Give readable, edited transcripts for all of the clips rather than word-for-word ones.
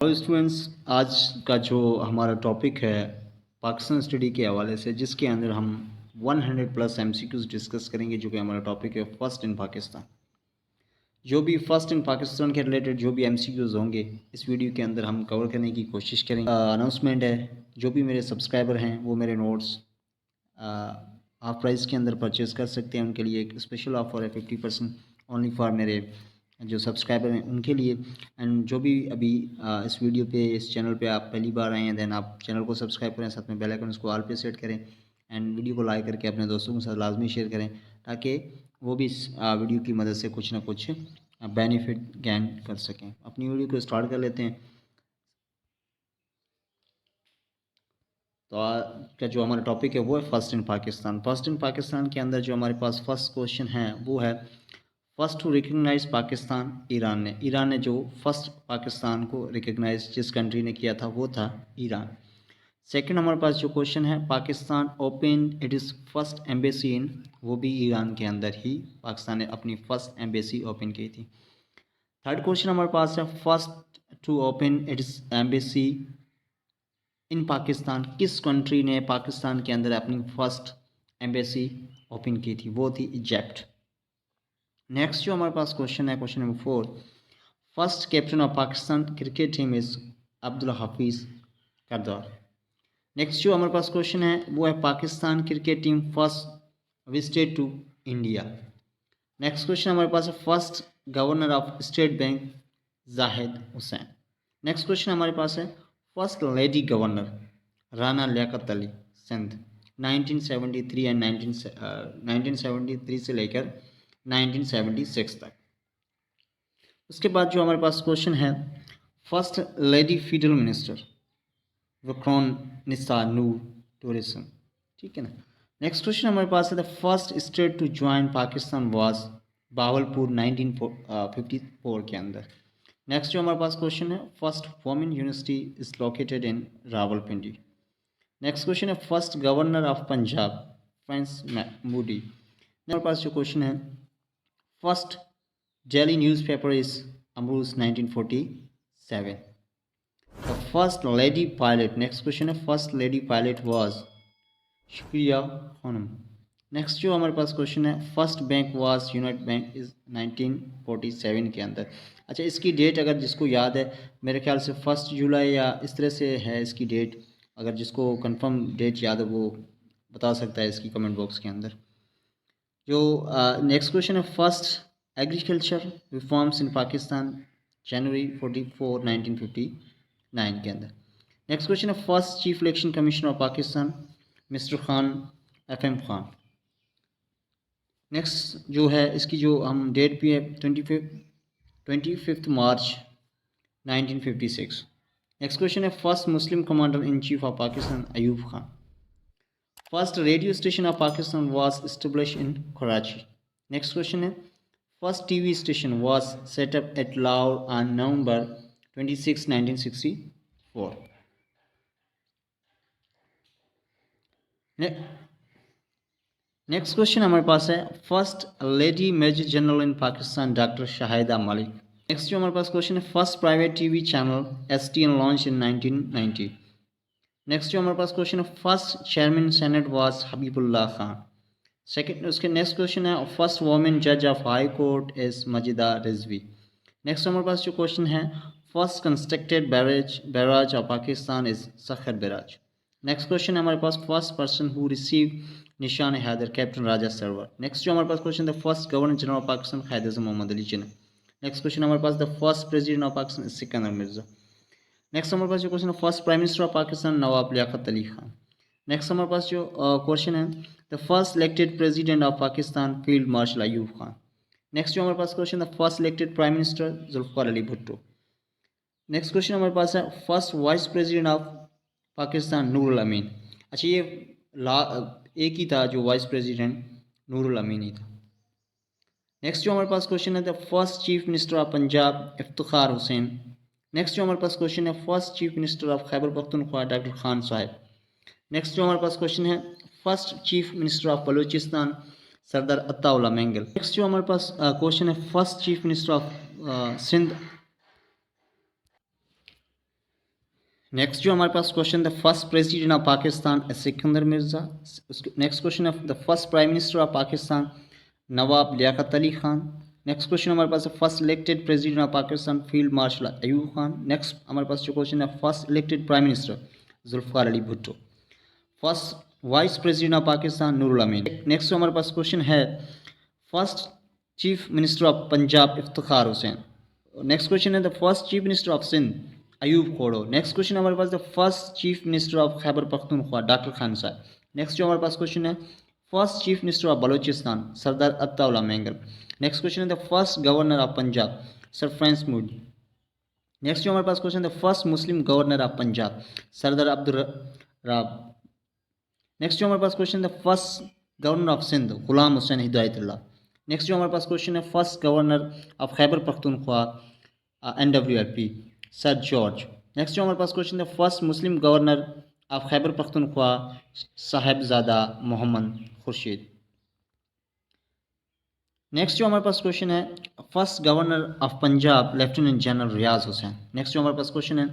Hello students, आज का जो हमारा टॉपिक है पाकिस्तान स्टडी के हवाले से, जिसके अंदर हम 100 प्लस एमसीक्यूज डिस्कस करेंगे, जो कि हमारा टॉपिक है फर्स्ट इन पाकिस्तान। जो भी फर्स्ट इन पाकिस्तान के रिलेटेड जो भी एमसीक्यूज होंगे इस वीडियो के अंदर हम कवर करने की कोशिश करेंगे। अनाउंसमेंट है, जो भी मेरे सब्सक्राइबर हैं वो मेरे नोट्स हाफ प्राइस के अंदर परचेज़ कर सकते हैं। उनके लिए एक स्पेशल ऑफर है 50% ओनली फॉर मेरे जो सब्सक्राइबर हैं उनके लिए। एंड जो भी अभी इस वीडियो पे इस चैनल पे आप पहली बार आए हैं, देन आप चैनल को सब्सक्राइब करें, साथ में बेल आइकन उसको ऑल पे सेट करें एंड वीडियो को लाइक करके अपने दोस्तों के साथ लाजमी शेयर करें, ताकि वो भी इस वीडियो की मदद से कुछ ना कुछ बेनिफिट गेन कर सकें। अपनी वीडियो को स्टार्ट कर लेते हैं। तो आज का जो हमारा टॉपिक है वो है first in Pakistan. First in Pakistan के अंदर जो हमारे पास फर्स्ट क्वेश्चन है वो है, first to recognise Pakistan Iran ने जो फर्स्ट पाकिस्तान को रिकग्नाइज जिस कंट्री ने किया था वो था ईरान। सेकंड हमारे पास जो क्वेश्चन है, Pakistan open it is first embassy in, वो भी ईरान के अंदर ही पाकिस्तान ने अपनी फर्स्ट एम्बेसी ओपन की थी। थर्ड क्वेश्चन हमारे पास है, first to open it is embassy in Pakistan, किस कंट्री ने पाकिस्तान के अंदर अपनी फर्स्ट एम्बेसी ओपन की थी, वो थी इजिप्ट। नेक्स्ट जो हमारे पास क्वेश्चन है, question number 4, first captain of Pakistan cricket team is Abdul हाफिज़ करदार। नेक्स्ट जो हमारे पास क्वेश्चन है वो है, Pakistan cricket team first visited to India. Next question हमारे पास है, first governor of state bank Zahid Hussain. Next question हमारे पास है, first lady governor Rana Liaquat Ali Sindh 1973 and 1973 से लेकर 1976 तक। उसके बाद जो हमारे पास क्वेश्चन है, first lady federal minister Viqarun Nisa Noor tourism. ठीक है ना। नेक्स्ट क्वेश्चन हमारे पास है, the first state to join Pakistan was Bahawalpur 1954 के अंदर। नेक्स्ट जो हमारे पास क्वेश्चन है, first women university is located in Rawalpindi. Next question है, first governor of Punjab Francis Mudie. हमारे पास जो क्वेश्चन है, first daily newspaper is Amroz 1947। The first lady pilot, next question है, first lady pilot was Shukriya Khanum. Next जो हमारे पास क्वेश्चन है, first bank was United Bank is 1947 के अंदर। अच्छा, इसकी डेट अगर जिसको याद है, मेरे ख्याल से 1 जुलाई या इस तरह से है इसकी डेट। अगर जिसको कंफर्म डेट याद है वो बता सकता है इसकी कमेंट बॉक्स के अंदर। जो नेक्स्ट क्वेश्चन है, first agriculture reforms in Pakistan January 44 1959 के अंदर। नेक्स्ट क्वेश्चन है, first chief election commissioner of Pakistan mister Khan FM Khan. Next जो है इसकी जो हम डेट भी है 25 मार्च 1956। नेक्स्ट क्वेश्चन है, first Muslim commander in chief of Pakistan Ayub Khan. First radio station of Pakistan was establish in Karachi. Next question है, first TV station was set up at Lahore on November 26 1964। Next question हमारे पास है, first lady major general in Pakistan doctor Shahida Malik. Next जो हमारे पास question है, first private TV channel STN launch in 1990। Next जो हमारे पास क्वेश्चन है, first chairman senate was Habibullah Khan. Second उसके नेक्स्ट क्वेश्चन है, फर्स्ट वुमेन जज of high court is Majida Rizvi. Next हमारे पास जो क्वेश्चन है, first constructed barrage of Pakistan is Sukkur barrage. Next question है हमारे पास, first person who receive Nishan Haider captain Raja Sarwar. Next जो हमारे पास क्वेश्चन है, first governor general of Pakistan Quaid Mohammad Ali Jinnah. Next question हमारे पास, the first president of Pakistan Sikandar Mirza. Next हमारे पास जो क्वेश्चन है, first prime minister of Pakistan Nawab Liaquat Ali Khan. Next हमारे पास जो क्वेश्चन है, the first elected president of Pakistan field marshal Ayub Khan. Next जो हमारे पास question, the first elected prime minister Zulfikar Ali Bhutto. Next question हमारे पास है, first vice president of Pakistan Nurul Amin. अच्छा, ये एक ही था जो वाइस प्रेसिडेंट नूरुल अमीन ही था। नेक्स्ट जो हमारे पास क्वेश्चन है, the first chief minister of Punjab Iftikhar Hussain. Next जो हमारे पास क्वेश्चन है, first chief minister of Khyber Pakhtunkhwa doctor Khan Sahib. Next जो हमारे पास क्वेश्चन है, first chief minister of Balochistan Sardar Ataullah Mengal. Next जो हमारे पास क्वेश्चन है, first chief minister of Sindh next जो हमारे पास question, the first president of Pakistan Sikandar Mirza. Next question है the first prime minister of Pakistan Nawab Liaquat Ali Khan. Next question हमारे पास first elected president of Pakistan field marshal Ayub Khan. Next हमारे पास जो क्वेश्चन है first elected prime minister Zulfikar Ali Bhutto. First vice president of Pakistan Nurul Amin. Next हमारे पास question है first chief minister of Punjab Iftikhar Hussain. Next question है the first chief minister of Sindh Ayub Khuhro. Next question हमारे पास the first chief minister of Khyber Pakhtunkhwa doctor Khan Sahib. Next जो हमारे पास क्वेश्चन है first chief minister of Balochistan Sardar Ataullah Mengal. Next question है the first governor of Punjab sir Francis Mudie. Next जो हमारे पास question the first Muslim governor of Punjab Sardar Abdul Rab. Next जो हमारे पास question the first governor of Sindh Ghulam Hussain Hidayatullah. Next जो हमारे पास क्वेश्चन है first governor of Khyber Pakhtunkhwa NWLP sir George. Next जो हमारे पास क्वेश्चन है first Muslim governor of Khyber Pakhtunkhwa Sahibzada Mohammad Khurshid. Next जो हमारे पास क्वेश्चन है first governor of Punjab lieutenant general Riaz Hussain. Next जो हमारे पास क्वेश्चन है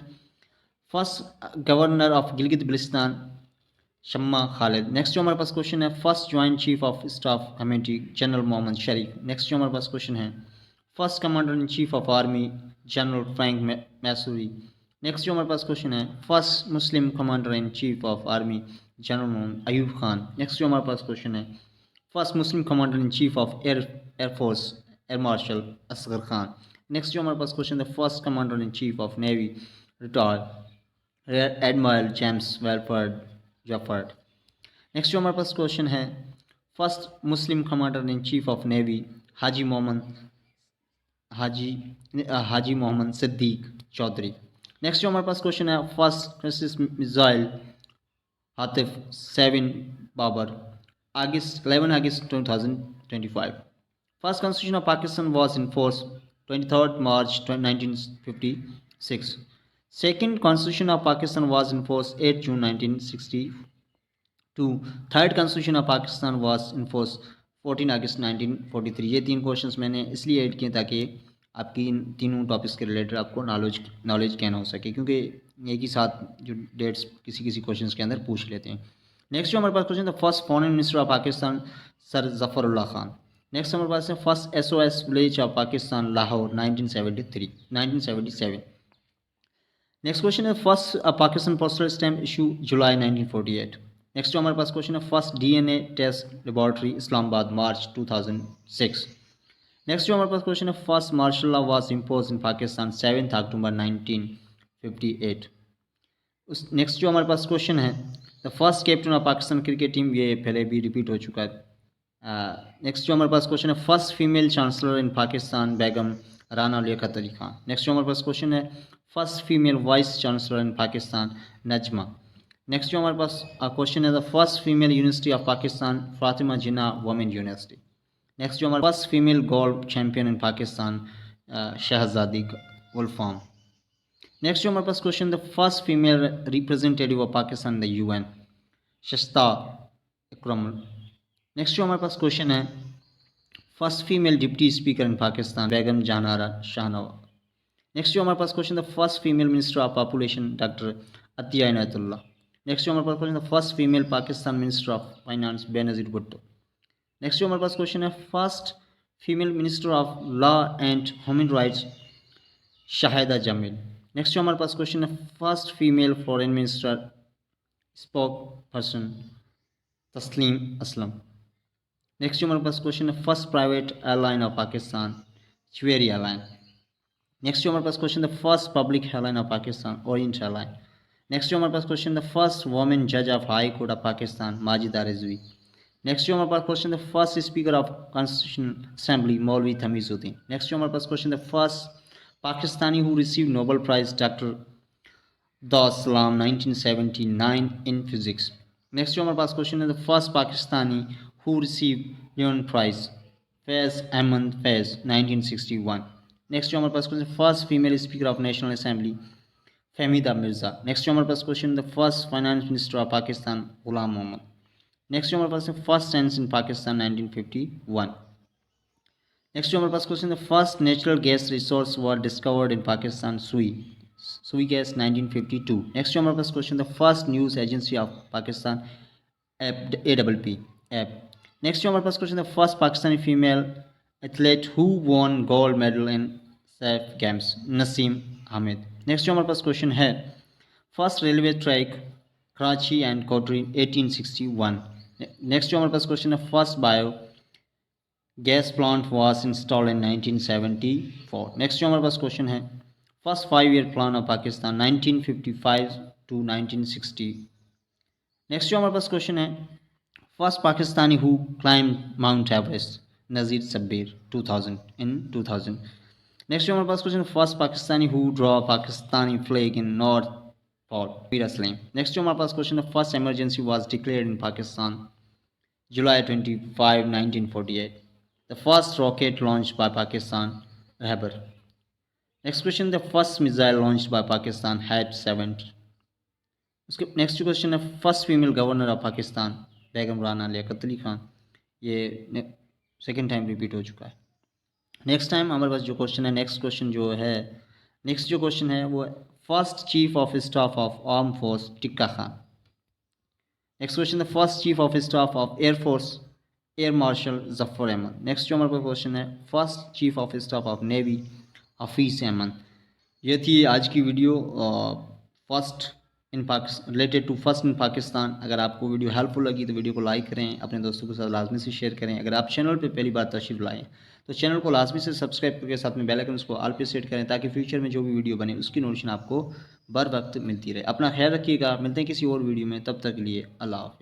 first governor of Gilgit Baltistan Shama Khalid. Next जो हमारे पास क्वेश्चन है first joint chief of staff committee general Mohammad Sharif. Next जो हमारे पास क्वेश्चन है first commander in chief of army general Frank Messervy. Next जो हमारे पास क्वेश्चन है first Muslim commander in chief of army general Mohammad Ayub Khan. Next जो हमारे पास क्वेश्चन है first Muslim commander in chief of air force air marshal Asghar Khan. Next जो हमारे पास क्वेश्चन है first commander in chief of navy retired rear admiral James Wilfred Jefford. Next जो हमारे पास क्वेश्चन है first Muslim commander in chief of navy Haji Mohammad Siddiq Choudhri. Next जो हमारे पास क्वेश्चन है first cruise missile Hatf 7 Babur 11 August 2025। First constitution of Pakistan was in force 23 March 1956। Second constitution of Pakistan was in force 8 June 1962। Third constitution of Pakistan was in force 14 अगस्त 1943। ये 3 questions मैंने इसलिए add किए ताकि आपकी इन तीनों टॉपिक्स के रिलेटेड आपको नॉलेज कहना हो सके, क्योंकि एक ही साथ जो डेट्स किसी क्वेश्चंस के अंदर पूछ लेते हैं। नेक्स्ट जो हमारे पास क्वेश्चन था first foreign minister of Pakistan sir Zafarullah Khan. Next हमारे पास है first SOS village of Pakistan Lahore 1977। Next question है first Pakistan postal stamp issue July 1948। Next जो हमारे पास क्वेश्चन है first DNA test laboratory Islamabad March 2006। Next जो हमारे पास क्वेश्चन है first martial law was impose in Pakistan 7 October 1958। Next जो हमारे पास क्वेश्चन है the first captain of Pakistan cricket team, ये पहले भी रिपीट हो चुका है। नेक्स्ट जो हमारे पास क्वेश्चन है first female chancellor in Pakistan Begum Rana Liaquat Ali Khan. Next जो हमारे पास क्वेश्चन है first female vice chancellor in Pakistan Najma. Next जो हमारे पास क्वेश्चन है the first female university of Pakistan Fatima Jinnah Women University. Next जो हमारे first female golf champion in Pakistan Shahzadi Gulfam. Next जो हमारे पास question the first female representative of Pakistan the UN शस्ता Ikram. Next जो हमारे पास क्वेश्चन है first female deputy speaker in Pakistan Begum Jahanara Shahnawaz. Next जो हमारे पास question the first female minister of population doctor Atiya Inayatullah. Next जो हमारे पास question the first female Pakistan minister of finance Benazir Bhutto. Next जो हमारे पास क्वेश्चन है first female minister of law and human rights Shahida Jamil. Next जो हमारे पास क्वेश्चन है first female foreign minister spokesperson Tasleem Aslam. Next जो हमारे पास क्वेश्चन है first private airline of Pakistan चवेरी एयरलाइन। नेक्स्ट जो हमारे पास question the first public airline of Pakistan Orient airline. Next जो हमारे पास क्वेश्चन द फर्स्ट वुमेन जज of high court of Pakistan Majida Rizvi. Next जो हमारे पास question the first speaker of constitution assembly Maulvi Tamizuddin. Next जो हमारे पास question the first Pakistani who receive Nobel prize doctor Daud Salam 1979 in physics. Next जो हमारे पास क्वेश्चन है the first Pakistani who receive Lenin prize Faiz Ahmad Faiz 1961। Next जो हमारे पास question first female speaker of national assembly Fahmida Mirza. Next जो हमारे पास question the first finance minister of Pakistan Ghulam Mohammad. Next जो हमारे पास है first census in Pakistan 1951। Next जो हमारे पास question the first natural gas resource were discovered in Pakistan Sui So we guess 1952. Next जो हमारे पास question, the first news agency of Pakistan, APP app. Next जो हमारे पास question, the first Pakistani female athlete who won gold medal in SAF games, Naseem Hameed. Next जो हमारे पास question है, first railway track Karachi and Kotri 1861. Next जो हमारे पास क्वेश्चन है, first biogas plant was installed in 1974. Next जो हमारे पास क्वेश्चन है, first 5 year plan of Pakistan 1955 to 1960. Next जो हमारे पास क्वेश्चन है, first Pakistani who climb Mount Everest, Nazir Sabir 2000. नेक्स्ट जो हमारे पास question, first Pakistani who draw Pakistani flag in North Pole, Mir Aslam. Next जो हमारे पास क्वेश्चन है, first emergency was declared in Pakistan July 25, 1948. The first rocket launched by Pakistan, Rabar. Next question, the first missile launched by Pakistan, HAT-7. Next question है, first female governor of Pakistan, Begum Rana Liaquat Ali Khan. ये second time repeat हो चुका है. Next time हमारे पास जो question है, next जो क्वेश्चन है वो first chief of staff of arm force, Tikka Khan. Next question, the first chief of staff of air force, air marshal Zafar Ahmad. Next जो हमारे पास क्वेश्चन है, first chief of staff of navy, Hafeez Ahmad. ये थी आज की video first in Pakistan, related to first in Pakistan. अगर आपको वीडियो हेल्पफुल लगी तो वीडियो को लाइक करें, अपने दोस्तों के साथ लाजमी से शेयर करें. अगर आप चैनल पे पहली बार तशरीफ लाएँ तो चैनल को लाजमी से सब्सक्राइब करके साथ में बेल आइकन को ऑल पे सेट करें, ताकि फ्यूचर में जो भी वीडियो बने उसकी नोटिफिकेशन आपको बर वक्त मिलती रहे. अपना ख्याल रखिएगा, मिलते हैं किसी और वीडियो में, तब तक के लिए अल्लाह हाफ़िज़.